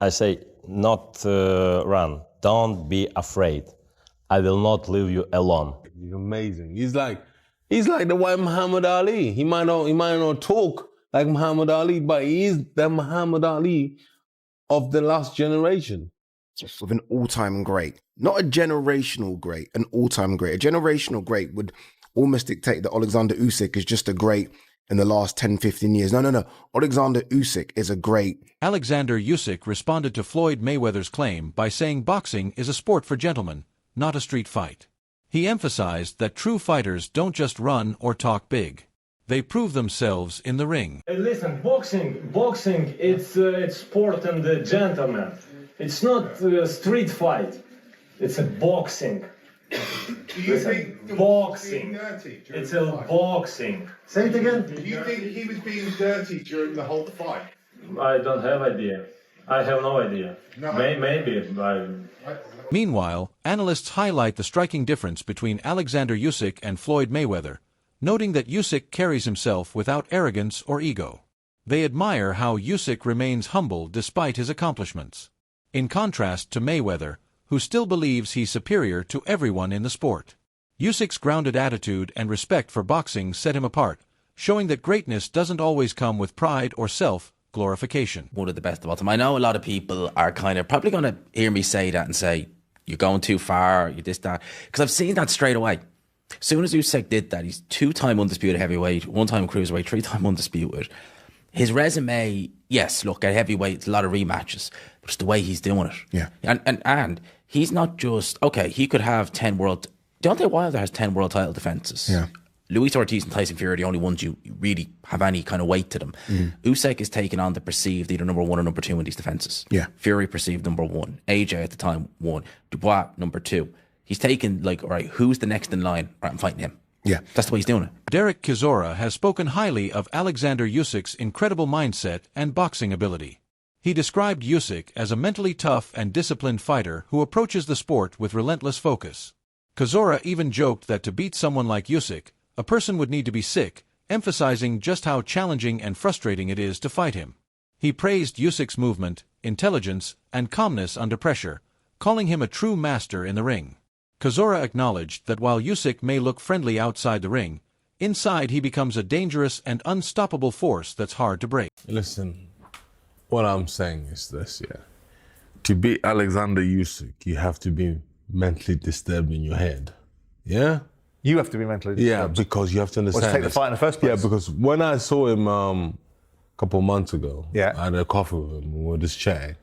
I say, not run. Don't be afraid. I will not leave you alone. He's amazing. He's like the white Muhammad Ali. He might not talk like Muhammad Ali, but he is the Muhammad Ali of the last generation. With an all-time great. Not a generational great, an all-time great. A generational great would almost dictate that Oleksandr Usyk is just a great in the last 10, 15 years. No. Oleksandr Usyk is a great. Oleksandr Usyk responded to Floyd Mayweather's claim by saying boxing is a sport for gentlemen, not a street fight. He emphasized that true fighters don't just run or talk big. They prove themselves in the ring. Listen, boxing, it's sport and the gentleman. It's not a street fight. It's a boxing. Do you think boxing? Dirty It's a boxing. Say it again. Do you think he was being dirty during the whole fight? I don't have idea. I have no idea. No. Maybe. Meanwhile, analysts highlight the striking difference between Oleksandr Usyk and Floyd Mayweather, noting that Usyk carries himself without arrogance or ego. They admire how Usyk remains humble despite his accomplishments. In contrast to Mayweather, who still believes he's superior to everyone in the sport. Usyk's grounded attitude and respect for boxing set him apart, showing that greatness doesn't always come with pride or self-glorification. One of the best of all time. I know a lot of people are kind of probably going to hear me say that and say, you're going too far, you're this, that. Because I've seen that straight away. As soon as Usyk did that, he's 2-time undisputed heavyweight, 1-time cruiserweight, 3-time undisputed. His resume, yes, look, at heavyweight, it's a lot of rematches, but it's the way he's doing it. Yeah. And he's not just, okay, he could have 10 world... Deontay Wilder has 10 world title defenses. Yeah. Luis Ortiz and Tyson Fury are the only ones you really have any kind of weight to them. Usyk is taking on the perceived either number 1 or number 2 in these defenses. Yeah. Fury perceived number 1. AJ at the time 1. Dubois number 2. He's taken like, all right, who's the next in line? All right, I'm fighting him. Yeah. That's the way he's doing it. Derek Chisora has spoken highly of Oleksandr Usyk's incredible mindset and boxing ability. He described Usyk as a mentally tough and disciplined fighter who approaches the sport with relentless focus. Chisora even joked that to beat someone like Usyk, a person would need to be sick, emphasizing just how challenging and frustrating it is to fight him. He praised Usyk's movement, intelligence, and calmness under pressure, calling him a true master in the ring. Chisora acknowledged that while Usyk may look friendly outside the ring, inside he becomes a dangerous and unstoppable force that's hard to break. Listen, what I'm saying is this, yeah. To beat Oleksandr Usyk, you have to be mentally disturbed in your head, yeah? You have to be mentally disturbed. Yeah, because you have to understand. Or to take the fight in the first place. Yeah, because when I saw him a couple of months ago, Yeah. I had a coffee with him, we were just chatting.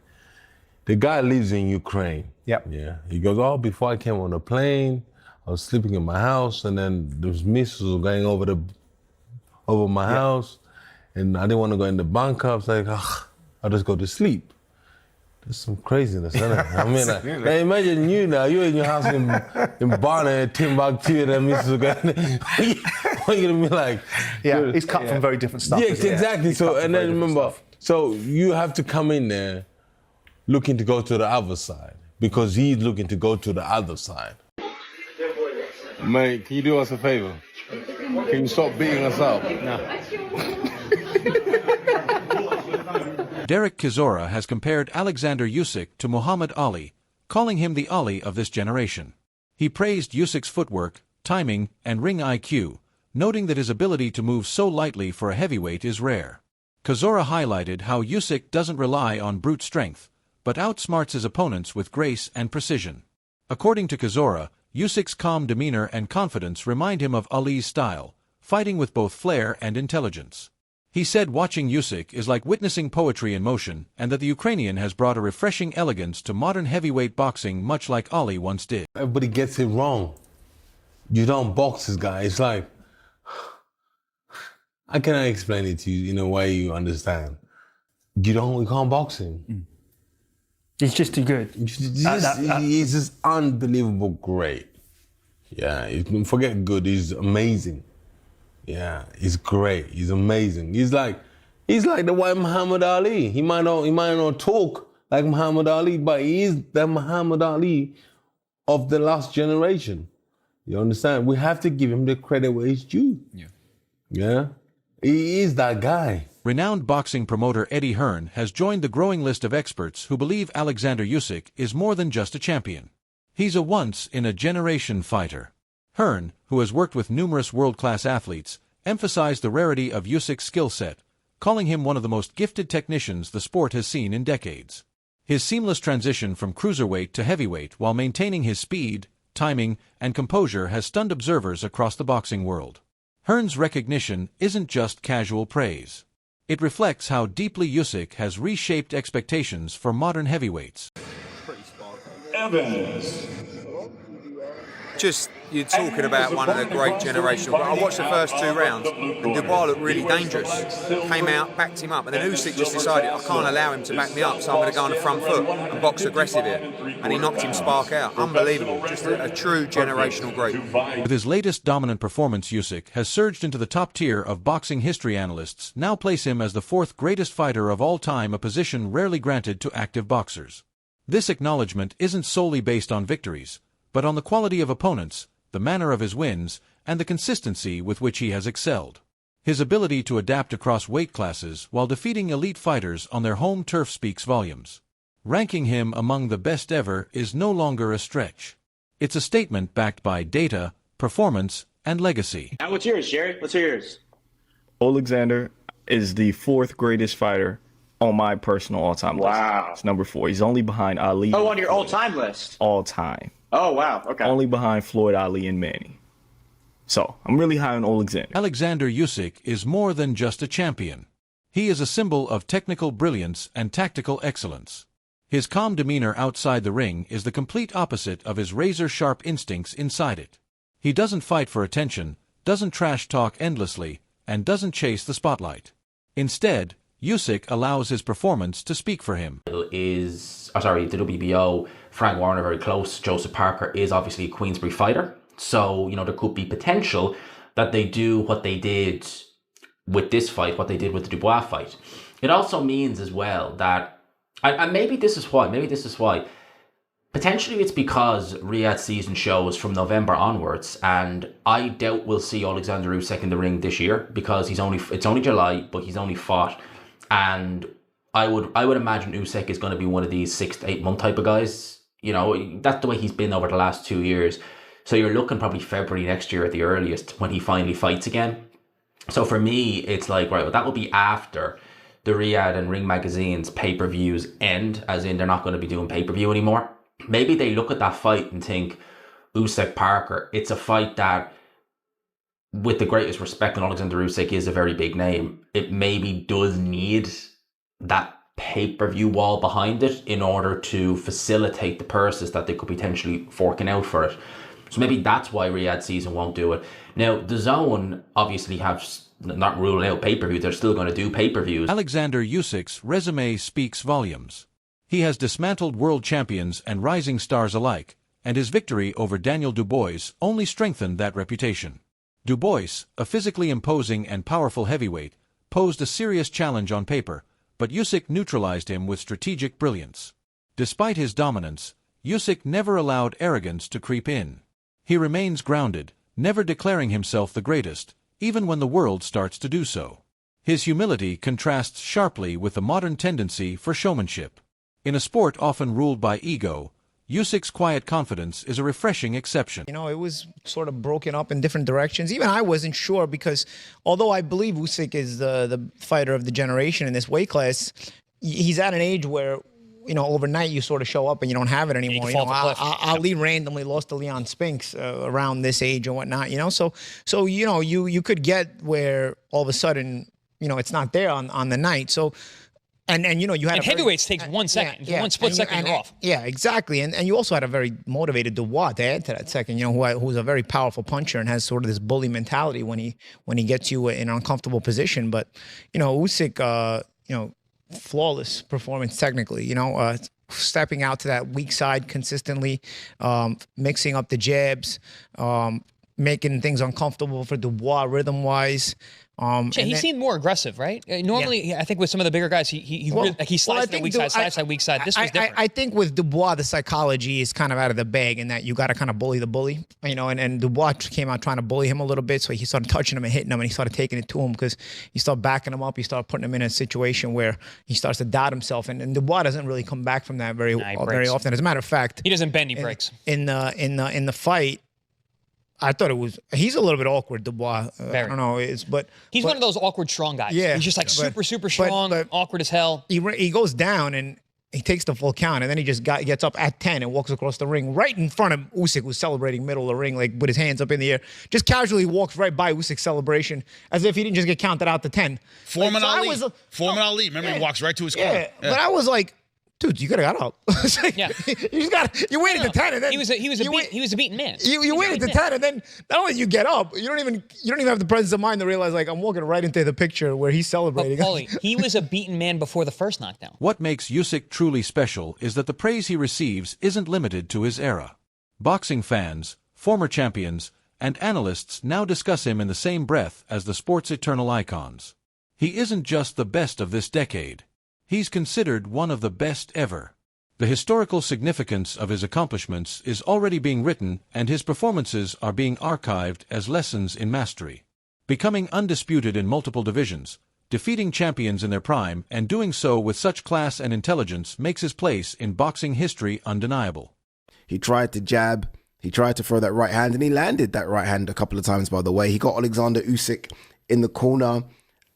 The guy lives in Ukraine. Yep. Yeah. He goes, oh, before I came on the plane, I was sleeping in my house, and then those missiles were going over my house, and I didn't want to go in the bunker. I was like, I'll just go to sleep. There's some craziness, isn't it? I mean, like, imagine you're in your house in Barna, Timbuktu, and then missiles are going. What are you gonna be like? Yeah, he's cut from very different stuff. Yeah, isn't he? exactly. He's So, cut from and very then different remember, stuff. so you have to come in there looking to go to the other side because he's looking to go to the other side. Mate, can you do us a favor? Can you stop beating us up? No. Derek Chisora has compared Oleksandr Usyk to Muhammad Ali, calling him the Ali of this generation. He praised Usyk's footwork, timing, and ring IQ, noting that his ability to move so lightly for a heavyweight is rare. Chisora highlighted how Usyk doesn't rely on brute strength, but outsmarts his opponents with grace and precision. According to Chisora, Usyk's calm demeanor and confidence remind him of Ali's style, fighting with both flair and intelligence. He said watching Usyk is like witnessing poetry in motion, and that the Ukrainian has brought a refreshing elegance to modern heavyweight boxing much like Ali once did. Everybody gets it wrong. You don't box this guy. It's like, how can I explain it to you in a way you understand? You can't box him. He's just too good. He's just unbelievable great. Yeah, forget good, he's amazing. Yeah, he's great, he's amazing. He's like the white Muhammad Ali. He might not talk like Muhammad Ali, but he is the Muhammad Ali of the last generation. You understand? We have to give him the credit where it's due. Yeah. Yeah? He is that guy. Renowned boxing promoter Eddie Hearn has joined the growing list of experts who believe Oleksandr Usyk is more than just a champion. He's a once-in-a-generation fighter. Hearn, who has worked with numerous world-class athletes, emphasized the rarity of Usyk's skill set, calling him one of the most gifted technicians the sport has seen in decades. His seamless transition from cruiserweight to heavyweight while maintaining his speed, timing, and composure has stunned observers across the boxing world. Hearn's recognition isn't just casual praise. It reflects how deeply Usyk has reshaped expectations for modern heavyweights. Evans. Just, you're talking about one of the great generational. I watched the first 2 rounds, and Dubois looked really dangerous. Came out, backed him up, and then Usyk just decided, I can't allow him to back me up, so I'm going to go on the front foot and box aggressive here. And he knocked him spark out. Unbelievable. Just a true generational great. With his latest dominant performance, Usyk has surged into the top tier of boxing history analysts, now place him as the 4th greatest fighter of all time, a position rarely granted to active boxers. This acknowledgement isn't solely based on victories, but on the quality of opponents, the manner of his wins, and the consistency with which he has excelled. His ability to adapt across weight classes while defeating elite fighters on their home turf speaks volumes. Ranking him among the best ever is no longer a stretch. It's a statement backed by data, performance, and legacy. Now what's yours, Jerry? What's yours? Oleksandr is the 4th greatest fighter on my personal all-time list. Wow. It's number 4. He's only behind Ali. Oh, on your all-time list? All time. Oh, wow. Okay. Only behind Floyd, Ali, and Manny. So, I'm really high on Oleksandr. Oleksandr Usyk is more than just a champion. He is a symbol of technical brilliance and tactical excellence. His calm demeanor outside the ring is the complete opposite of his razor-sharp instincts inside it. He doesn't fight for attention, doesn't trash-talk endlessly, and doesn't chase the spotlight. Instead, Usyk allows his performance to speak for him. The WBO, Frank Warner very close. Joseph Parker is obviously a Queensberry fighter. So, there could be potential that they do what they did with this fight, what they did with the Dubois fight. It also means as well that, and maybe this is why, potentially it's because Riyadh season shows from November onwards, and I doubt we'll see Oleksandr Usyk in the ring this year because it's only July, but he's only fought. And I would imagine Usyk is going to be one of these 6 to 8 month type of guys. That's the way he's been over the last 2 years. So you're looking probably February next year at the earliest when he finally fights again. So for me, it's like, right, well, that will be after the Riyadh and Ring Magazine's pay-per-views end, as in they're not going to be doing pay-per-view anymore. Maybe they look at that fight and think, Usyk Parker, it's a fight that, with the greatest respect, and Oleksandr Usyk is a very big name, it maybe does need that pay-per-view wall behind it in order to facilitate the purses that they could potentially forking out for it. So maybe that's why Riyadh season won't do it. Now, the Zone obviously have not ruling out pay-per-view. They're still going to do pay-per-views. Oleksandr Usyk's resume speaks volumes. He has dismantled world champions and rising stars alike, and his victory over Daniel Dubois only strengthened that reputation. Dubois, a physically imposing and powerful heavyweight, posed a serious challenge on paper, but Usyk neutralized him with strategic brilliance. Despite his dominance, Usyk never allowed arrogance to creep in. He remains grounded, never declaring himself the greatest, even when the world starts to do so. His humility contrasts sharply with the modern tendency for showmanship. In a sport often ruled by ego, Usyk's quiet confidence is a refreshing exception. It was sort of broken up in different directions. Even I wasn't sure because although I believe Usyk is the fighter of the generation in this weight class, he's at an age where, overnight you sort of show up and you don't have it anymore. Ali randomly lost to Leon Spinks around this age and whatnot, So you could get where all of a sudden, it's not there on the night. So, and you had heavyweights takes 1 second. One split second, you're off. Yeah, exactly. And you also had a very motivated Dubois to add to that second, who's a very powerful puncher and has sort of this bully mentality when he gets you in an uncomfortable position. But, Usyk, flawless performance technically, stepping out to that weak side consistently, mixing up the jabs, making things uncomfortable for Dubois rhythm-wise. He seemed more aggressive, right? Normally, I think with some of the bigger guys, he slides to the weak side, slides to the weak side. This was different. I think with Dubois, the psychology is kind of out of the bag in that you got to kind of bully the bully, and Dubois came out trying to bully him a little bit, so he started touching him and hitting him, and he started taking it to him because he started backing him up. He started putting him in a situation where he starts to doubt himself, and Dubois doesn't really come back from that very often. As a matter of fact, he doesn't bend, he breaks. In the fight, I thought he's a little bit awkward, Dubois. I don't know, but he's one of those awkward strong guys. Yeah, he's just like super strong, awkward as hell. He goes down and he takes the full count, and then he just gets up at 10 and walks across the ring right in front of Usyk, who's celebrating middle of the ring, like with his hands up in the air. Just casually walks right by Usyk's celebration as if he didn't just get counted out to 10. Foreman Ali. Remember, he walks right to his corner. Yeah, but I was like, dude, you could have got up. You waited to 10, and then he was a beaten man. You waited to 10, and then not only you get up, you don't even have the presence of mind to realize like I'm walking right into the picture where he's celebrating. But Paulie, he was a beaten man before the first knockdown. What makes Usyk truly special is that the praise he receives isn't limited to his era. Boxing fans, former champions, and analysts now discuss him in the same breath as the sport's eternal icons. He isn't just the best of this decade. He's considered one of the best ever. The historical significance of his accomplishments is already being written, and his performances are being archived as lessons in mastery. Becoming undisputed in multiple divisions, defeating champions in their prime, and doing so with such class and intelligence makes his place in boxing history undeniable. He tried to jab, he tried to throw that right hand, and he landed that right hand a couple of times, by the way. He got Oleksandr Usyk in the corner,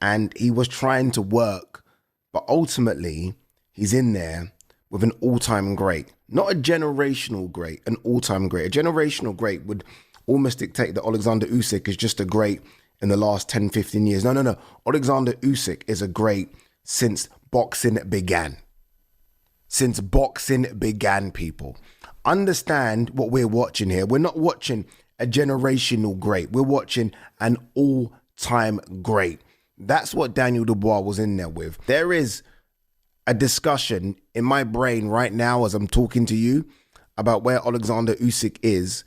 and he was trying to work. But ultimately, he's in there with an all-time great. Not a generational great, an all-time great. A generational great would almost dictate that Oleksandr Usyk is just a great in the last 10, 15 years. No. Oleksandr Usyk is a great since boxing began. Since boxing began, people. Understand what we're watching here. We're not watching a generational great. We're watching an all-time great. That's what Daniel Dubois was in there with. There is a discussion in my brain right now as I'm talking to you about where Oleksandr Usyk is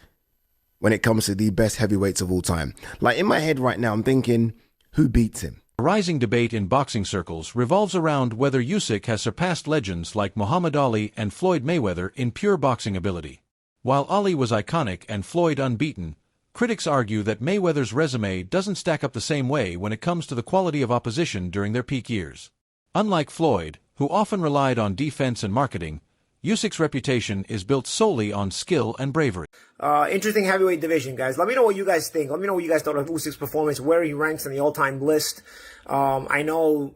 when it comes to the best heavyweights of all time. Like in my head right now, I'm thinking, who beats him? A rising debate in boxing circles revolves around whether Usyk has surpassed legends like Muhammad Ali and Floyd Mayweather in pure boxing ability. While Ali was iconic and Floyd unbeaten, critics argue that Mayweather's resume doesn't stack up the same way when it comes to the quality of opposition during their peak years. Unlike Floyd, who often relied on defense and marketing, Usyk's reputation is built solely on skill and bravery. Interesting heavyweight division, guys. Let me know what you guys think. Let me know what you guys thought of Usyk's performance, where he ranks in the all-time list. I know,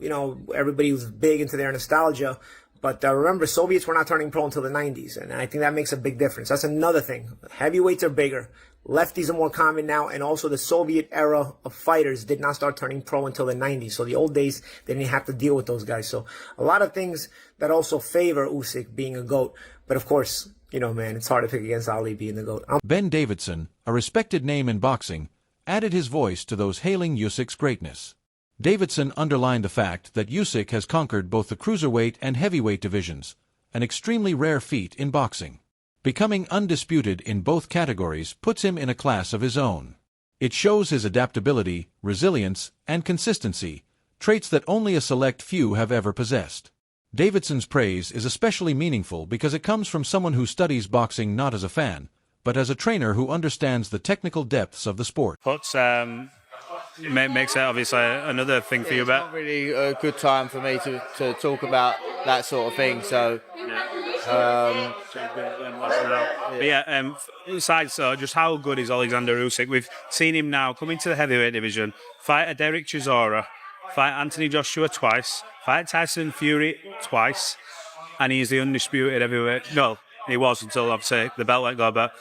everybody was big into their nostalgia, but remember, Soviets were not turning pro until the 90s, and I think that makes a big difference. That's another thing. Heavyweights are bigger. Lefties are more common now, and also the Soviet era of fighters did not start turning pro until the 90s. So the old days, they didn't have to deal with those guys. So a lot of things that also favor Usyk being a GOAT. But of course, man, it's hard to pick against Ali being the GOAT. Ben Davidson, a respected name in boxing, added his voice to those hailing Usyk's greatness. Davidson underlined the fact that Usyk has conquered both the cruiserweight and heavyweight divisions, an extremely rare feat in boxing. Becoming undisputed in both categories puts him in a class of his own. It shows his adaptability, resilience, and consistency, traits that only a select few have ever possessed. Davidson's praise is especially meaningful because it comes from someone who studies boxing not as a fan, but as a trainer who understands the technical depths of the sport. Makes it obviously another thing for you about. It's not really a good time for me to talk about that sort of thing, so... Besides just how good is Oleksandr Usyk? We've seen him now come into the heavyweight division, fight a Derek Chisora, fight Anthony Joshua twice, fight Tyson Fury twice, and he's the undisputed heavyweight. No, he was until obviously the belt let go. But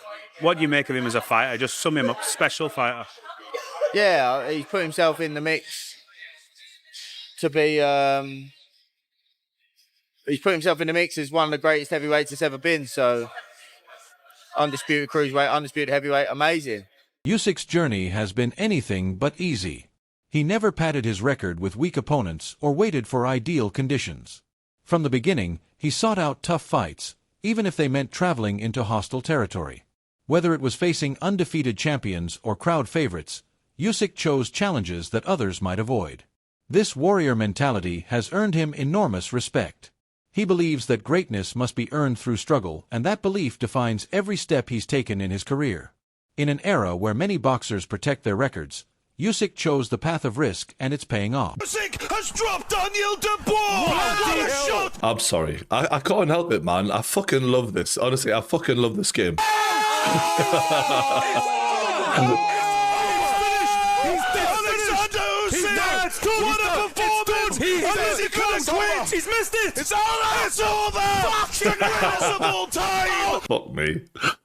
what do you make of him as a fighter? Just sum him up, special fighter. Yeah, he's put himself in the mix to be. He's put himself in the mix as one of the greatest heavyweights that's ever been. So, undisputed cruiserweight, undisputed heavyweight, amazing. Usyk's journey has been anything but easy. He never padded his record with weak opponents or waited for ideal conditions. From the beginning, he sought out tough fights, even if they meant traveling into hostile territory. Whether it was facing undefeated champions or crowd favorites, Usyk chose challenges that others might avoid. This warrior mentality has earned him enormous respect. He believes that greatness must be earned through struggle, and that belief defines every step he's taken in his career. In an era where many boxers protect their records, Usyk chose the path of risk, and it's paying off. Usyk has dropped Daniel Dubois! I'm sorry. I can't help it, man. I fucking love this. Honestly, I fucking love this game. What a performance! He couldn't quit! He's missed it! It's over! It's over! Fucking impossible time! Fuck me.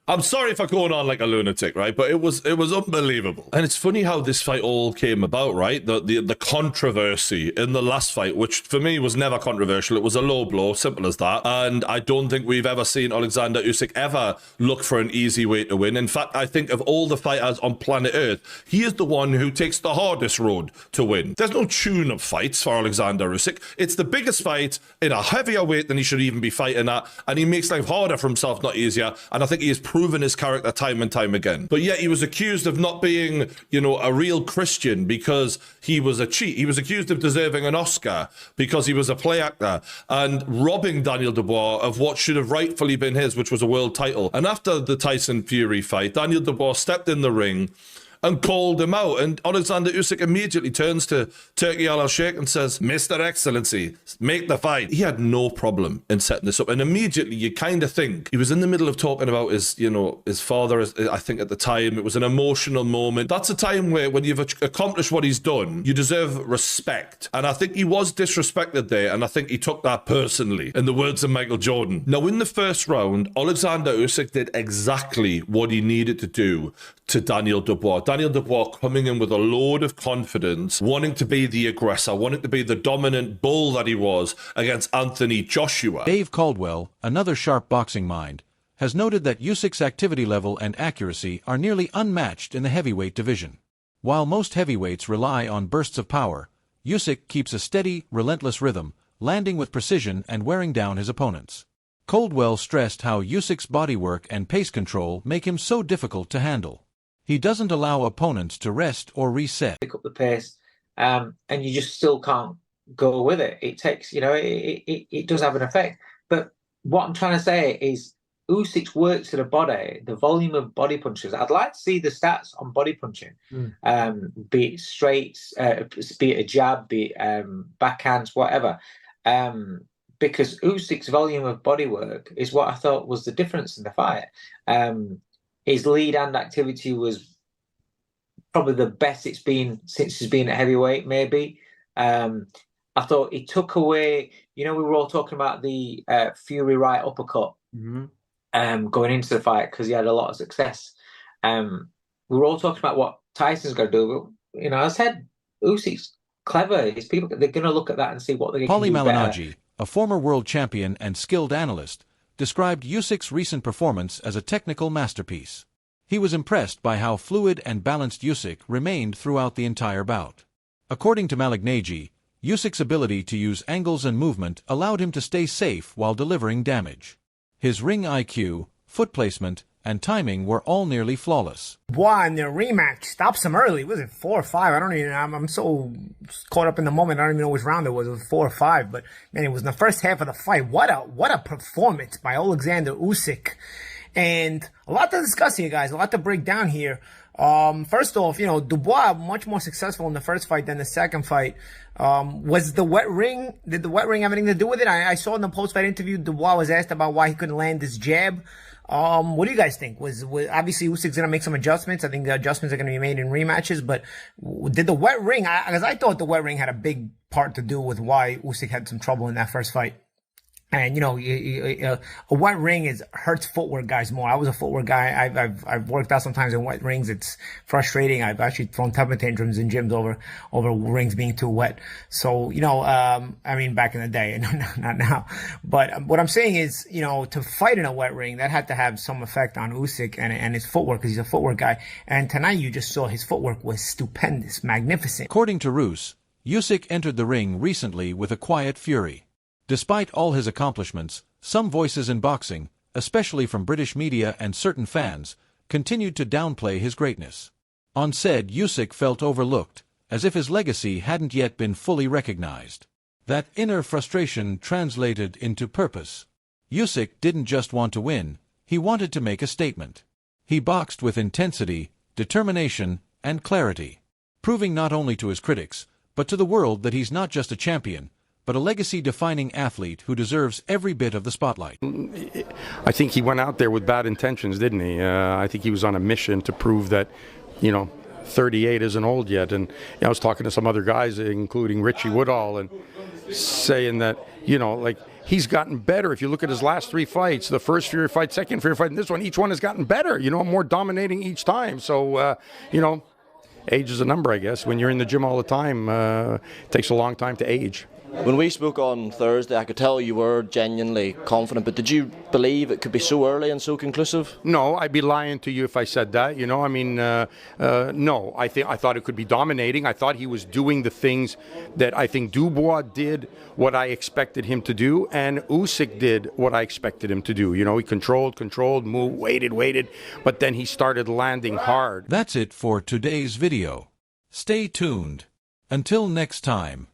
I'm sorry for going on like a lunatic, right? But it was unbelievable. And it's funny how this fight all came about, right? The controversy in the last fight, which for me was never controversial. It was a low blow, simple as that. And I don't think we've ever seen Oleksandr Usyk ever look for an easy way to win. In fact, I think of all the fighters on planet Earth, he is the one who takes the hardest road to win. There's no tune-up fights for Oleksandr Usyk. It's the biggest fight in a heavier weight than he should even be fighting at, and he makes life harder for himself, not easier. And I think he has proven his character time and time again. But yet he was accused of not being, you know, a real Christian because he was a cheat. He was accused of deserving an Oscar because he was a play actor and robbing Daniel Dubois of what should have rightfully been his, which was a world title. And after the Tyson Fury fight, Daniel Dubois stepped in the ring and called him out. And Oleksandr Usyk immediately turns to Turki Al-Sheikh and says, Mr. Excellency, make the fight. He had no problem in setting this up. And immediately you kind of think he was in the middle of talking about his, you know, his father, I think at the time. It was an emotional moment. That's a time where when you've accomplished what he's done, you deserve respect. And I think he was disrespected there. And I think he took that personally, in the words of Michael Jordan. Now, in the first round, Oleksandr Usyk did exactly what he needed to do to Daniel Dubois. Daniel Dubois coming in with a load of confidence, wanting to be the aggressor, wanting to be the dominant bull that he was against Anthony Joshua. Dave Caldwell, another sharp boxing mind, has noted that Usyk's activity level and accuracy are nearly unmatched in the heavyweight division. While most heavyweights rely on bursts of power, Usyk keeps a steady, relentless rhythm, landing with precision and wearing down his opponents. Caldwell stressed how Usyk's bodywork and pace control make him so difficult to handle. He doesn't allow opponents to rest or reset. Pick up the pace, and you just still can't go with it. It takes, you know, it does have an effect. But what I'm trying to say is Usyk's work to the body, the volume of body punches. I'd like to see the stats on body punching, be it straights, be it a jab, be it backhands, whatever. Because Usyk's volume of body work is what I thought was the difference in the fight. His lead hand activity was probably the best it's been since he's been at heavyweight, maybe. I thought he took away, you know, we were all talking about the Fury right uppercut going into the fight because he had a lot of success. We were all talking about what Tyson's going to do. But, you know, I said, Usyk's clever. His people, they're going to look at that and see what they can do Paulie better. Malignaggi, a former world champion and skilled analyst, described Usyk's recent performance as a technical masterpiece. He was impressed by how fluid and balanced Usyk remained throughout the entire bout. According to Malignaggi, Usyk's ability to use angles and movement allowed him to stay safe while delivering damage. His ring IQ, foot placement, and timing were all nearly flawless. Dubois in their rematch stops him early. Was it 4 or 5? I don't even. I'm so caught up in the moment. I don't even know which round it was. It was 4 or 5. But man, it was in the first half of the fight. What a performance by Oleksandr Usyk. And a lot to discuss here, guys. A lot to break down here. First off, you know, Dubois much more successful in the first fight than the second fight. Was the wet ring? Did the wet ring have anything to do with it? I saw in the post-fight interview, Dubois was asked about why he couldn't land his jab. What do you guys think? Was obviously Usyk's gonna make some adjustments. I think the adjustments are gonna be made in rematches. But did the wet ring? Because I thought the wet ring had a big part to do with why Usyk had some trouble in that first fight. And you know, a wet ring hurts footwork guys more. I was a footwork guy. I've worked out sometimes in wet rings. It's frustrating. I've actually thrown temper tantrums in gyms over rings being too wet. So you know, I mean, back in the day, not now. But what I'm saying is, you know, to fight in a wet ring, that had to have some effect on Usyk and his footwork, because he's a footwork guy. And tonight, you just saw his footwork was stupendous, magnificent. According to Roos, Usyk entered the ring recently with a quiet fury. Despite all his accomplishments, some voices in boxing, especially from British media and certain fans, continued to downplay his greatness. On said, Usyk felt overlooked, as if his legacy hadn't yet been fully recognized. That inner frustration translated into purpose. Usyk didn't just want to win, he wanted to make a statement. He boxed with intensity, determination, and clarity, proving not only to his critics, but to the world that he's not just a champion, but a legacy-defining athlete who deserves every bit of the spotlight. I think he went out there with bad intentions, didn't he? I think he was on a mission to prove that, 38 isn't old yet. And I was talking to some other guys, including Richie Woodall, and saying that, he's gotten better. If you look at his last 3 fights, the first Fury fight, second Fury fight, and this one, each one has gotten better, more dominating each time. So, age is a number, I guess. When you're in the gym all the time, it takes a long time to age. When we spoke on Thursday, I could tell you were genuinely confident, but did you believe it could be so early and so conclusive? No, I'd be lying to you if I said that. No. I thought it could be dominating. I thought he was doing the things that I think Dubois did what I expected him to do, and Usyk did what I expected him to do. He controlled, moved, waited, but then he started landing hard. That's it for today's video. Stay tuned. Until next time.